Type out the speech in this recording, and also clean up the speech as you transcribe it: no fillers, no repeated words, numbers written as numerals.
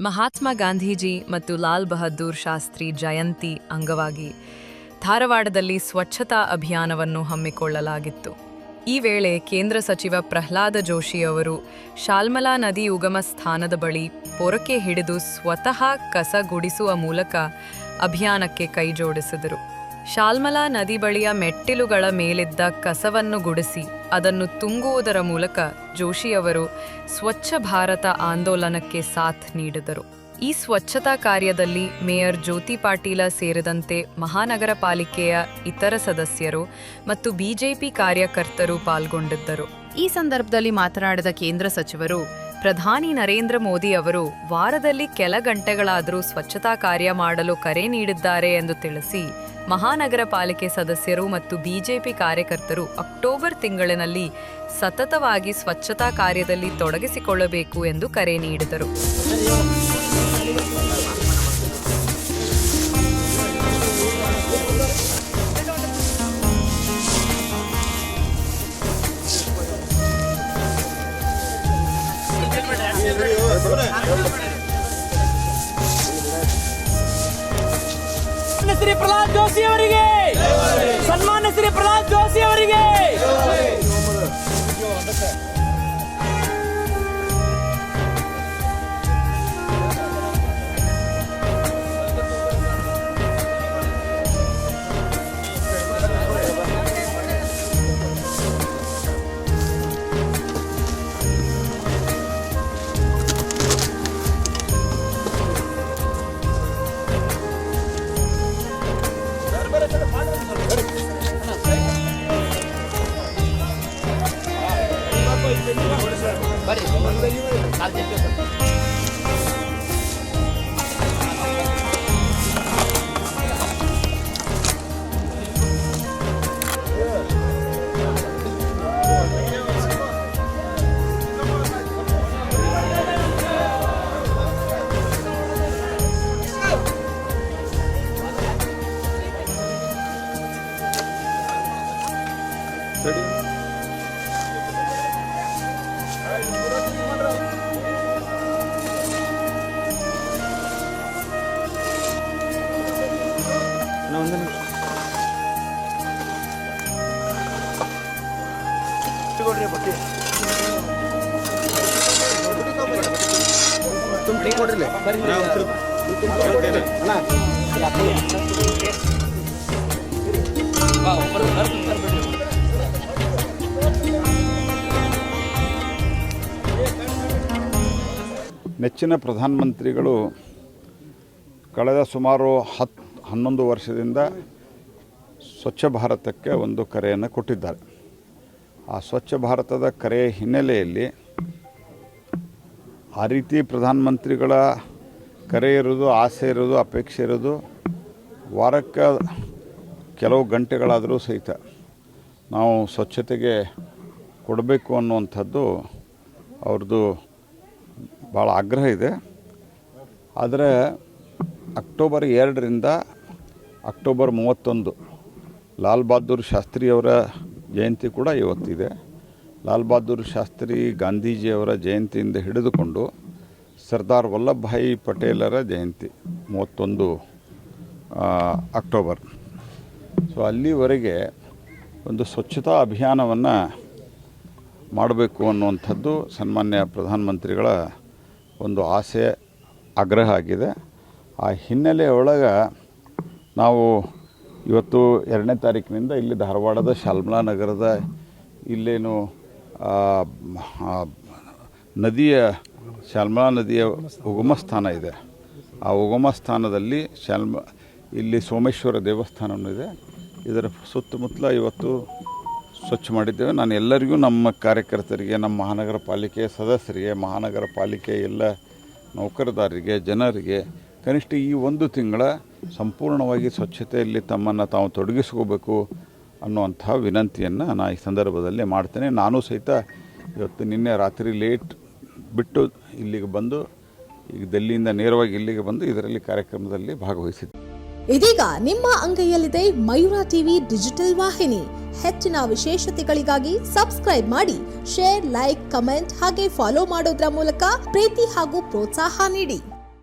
ಮಹಾತ್ಮ ಗಾಂಧೀಜಿ ಮತ್ತು ಲಾಲ್ ಬಹದ್ದೂರ್ ಶಾಸ್ತ್ರಿ ಜಯಂತಿ ಅಂಗವಾಗಿ ಧಾರವಾಡದಲ್ಲಿ ಸ್ವಚ್ಛತಾ ಅಭಿಯಾನವನ್ನು ಹಮ್ಮಿಕೊಳ್ಳಲಾಗಿತ್ತು. ಈ ವೇಳೆ ಕೇಂದ್ರ ಸಚಿವ ಪ್ರಹ್ಲಾದ ಜೋಶಿ ಅವರು ಶಾಲ್ಮಲಾ ನದಿ ಉಗಮ ಸ್ಥಾನದ ಬಳಿ ಪೊರಕೆ ಹಿಡಿದು ಸ್ವತಃ ಕಸ ಗುಡಿಸುವ ಮೂಲಕ ಅಭಿಯಾನಕ್ಕೆ ಕೈಜೋಡಿಸಿದರು. ಶಾಲ್ಮಲಾ ನದಿ ಬಳಿಯ ಮೆಟ್ಟಿಲುಗಳ ಮೇಲಿದ್ದ ಕಸವನ್ನು ಗುಡಿಸಿ ಅದನ್ನು ತುಂಬುವುದರ ಮೂಲಕ ಜೋಶಿಯವರು ಸ್ವಚ್ಛ ಭಾರತ ಆಂದೋಲನಕ್ಕೆ ಸಾಥ್ ನೀಡಿದರು. ಈ ಸ್ವಚ್ಛತಾ ಕಾರ್ಯದಲ್ಲಿ ಮೇಯರ್ ಜ್ಯೋತಿ ಪಾಟೀಲ ಸೇರಿದಂತೆ ಮಹಾನಗರ ಪಾಲಿಕೆಯ ಇತರ ಸದಸ್ಯರು ಮತ್ತು ಬಿಜೆಪಿ ಕಾರ್ಯಕರ್ತರು ಪಾಲ್ಗೊಂಡಿದ್ದರು. ಈ ಸಂದರ್ಭದಲ್ಲಿ ಮಾತನಾಡಿದ ಕೇಂದ್ರ ಸಚಿವರು, ಪ್ರಧಾನಿ ನರೇಂದ್ರ ಮೋದಿ ಅವರು ವಾರದಲ್ಲಿ ಕೆಲ ಗಂಟೆಗಳಾದರೂ ಸ್ವಚ್ಛತಾ ಕಾರ್ಯ ಮಾಡಲು ಕರೆ ನೀಡಿದ್ದಾರೆ ಎಂದು ತಿಳಿಸಿ, ಮಹಾನಗರ ಪಾಲಿಕೆ ಸದಸ್ಯರು ಮತ್ತು ಬಿಜೆಪಿ ಕಾರ್ಯಕರ್ತರು ಅಕ್ಟೋಬರ್ ತಿಂಗಳಿನಲ್ಲಿ ಸತತವಾಗಿ ಸ್ವಚ್ಛತಾ ಕಾರ್ಯದಲ್ಲಿ ತೊಡಗಿಸಿಕೊಳ್ಳಬೇಕು ಎಂದು ಕರೆ ನೀಡಿದರು. ಶ್ರೀ ಪ್ರಹ್ಲಾದ್ ಜೋಶಿ ಅವರಿಗೆ ಸನ್ಮಾನ್ಯ ಶ್ರೀ ಪ್ರಹ್ಲಾದ್ ಜೋಶಿ ಅವರಿಗೆ ನೆಚ್ಚಿನ ಪ್ರಧಾನಮಂತ್ರಿಗಳು ಕಳೆದ ಸುಮಾರು 11 ವರ್ಷದಿಂದ ಸ್ವಚ್ಛ ಭಾರತಕ್ಕೆ ಒಂದು ಕರೆಯನ್ನು ಕೊಟ್ಟಿದ್ದಾರೆ. ಆ ಸ್ವಚ್ಛ ಭಾರತದ ಕರೆಯ ಹಿನ್ನೆಲೆಯಲ್ಲಿ ಆ ರೀತಿ ಪ್ರಧಾನಮಂತ್ರಿಗಳ ಕರೆ ಇರೋದು, ಆಸೆ ಇರೋದು, ಅಪೇಕ್ಷೆ ಇರೋದು ವಾರಕ್ಕೆ ಕೆಲವು ಗಂಟೆಗಳಾದರೂ ಸಹಿತ ನಾವು ಸ್ವಚ್ಛತೆಗೆ ಕೊಡಬೇಕು ಅನ್ನುವಂಥದ್ದು ಅವ್ರದ್ದು ಭಾಳ ಆಗ್ರಹ ಇದೆ. ಆದರೆ ಅಕ್ಟೋಬರ್ 2ರಿಂದ ಅಕ್ಟೋಬರ್ 31 ಲಾಲ್ ಬಹದ್ದೂರ್ ಶಾಸ್ತ್ರಿಯವರ ಜಯಂತಿ ಕೂಡ ಇವತ್ತಿದೆ. ಲಾಲ್ ಬಹದ್ದೂರ್ ಶಾಸ್ತ್ರಿ ಗಾಂಧೀಜಿಯವರ ಜಯಂತಿಯಿಂದ ಹಿಡಿದುಕೊಂಡು ಸರ್ದಾರ್ ವಲ್ಲಭಭಾಯಿ ಪಟೇಲರ ಜಯಂತಿ 31 ಅಕ್ಟೋಬರ್. ಸೊ ಅಲ್ಲಿವರೆಗೆ ಒಂದು ಸ್ವಚ್ಛತಾ ಅಭಿಯಾನವನ್ನು ಮಾಡಬೇಕು ಅನ್ನುವಂಥದ್ದು ಸನ್ಮಾನ್ಯ ಪ್ರಧಾನಮಂತ್ರಿಗಳ ಒಂದು ಆಸೆ, ಆಗ್ರಹ ಆಗಿದೆ. ಆ ಹಿನ್ನೆಲೆಯೊಳಗೆ ನಾವು ಇವತ್ತು 2ನೇ ತಾರೀಕಿನಿಂದ ಇಲ್ಲಿ ಧಾರವಾಡದ ಶಾಲ್ಮಲಾ ನಗರದ ಇಲ್ಲೇನು ಶಾಲ್ಮಲಾ ನದಿಯ ಉಗಮ ಸ್ಥಾನ ಇದೆ. ಆ ಉಗಮ ಸ್ಥಾನದಲ್ಲಿ ಇಲ್ಲಿ ಸೋಮೇಶ್ವರ ದೇವಸ್ಥಾನವೂ ಇದೆ. ಇದರ ಸುತ್ತಮುತ್ತಲ ಇವತ್ತು ಸ್ವಚ್ಛ ಮಾಡಿದ್ದೇವೆ. ನಾನು ಎಲ್ಲರಿಗೂ, ನಮ್ಮ ಕಾರ್ಯಕರ್ತರಿಗೆ, ನಮ್ಮ ಮಹಾನಗರ ಪಾಲಿಕೆ ಸದಸ್ಯರಿಗೆ, ಮಹಾನಗರ ಪಾಲಿಕೆ ಎಲ್ಲ ನೌಕರದಾರರಿಗೆ, ಜನರಿಗೆ ಕನಿಷ್ಠ ಈ 1 ತಿಂಗಳ ಸಂಪೂರ್ಣವಾಗಿ ಸ್ವಚ್ಛತೆಯಲ್ಲಿ ತಮ್ಮನ್ನು ತಾವು ತೊಡಗಿಸ್ಕೋಬೇಕು ಅನ್ನುವಂಥ ವಿನಂತಿಯನ್ನು ನಾನು ಈ ಸಂದರ್ಭದಲ್ಲಿ ಮಾಡ್ತೇನೆ. ನಾನು ಸಹಿತ ಇವತ್ತು ನಿನ್ನೆ ರಾತ್ರಿ ಲೇಟ್ ಬಿಟ್ಟು ಇಲ್ಲಿಗೆ ಬಂದು, ಈಗ ದಿಲ್ಲಿಯಿಂದ ನೇರವಾಗಿ ಇಲ್ಲಿಗೆ ಬಂದು ಇದರಲ್ಲಿ ಕಾರ್ಯಕ್ರಮದಲ್ಲಿ ಭಾಗವಹಿಸಿದ್ದೆ. ಇದೀಗ ನಿಮ್ಮ ಅಂಗೈಯಲ್ಲಿದೆ ಮಯೂರ ಟಿವಿ ಡಿಜಿಟಲ್ ವಾಹಿನಿ. ಹೆಚ್ಚಿನ ವಿಶೇಷತೆಗಳಿಗಾಗಿ ಸಬ್ಸ್ಕ್ರೈಬ್ ಮಾಡಿ, ಶೇರ್, ಲೈಕ್, ಕಮೆಂಟ್ ಹಾಗೆ ಫಾಲೋ ಮಾಡೋದ್ರ ಮೂಲಕ ಪ್ರೀತಿ ಹಾಗೂ ಪ್ರೋತ್ಸಾಹ ನೀಡಿ.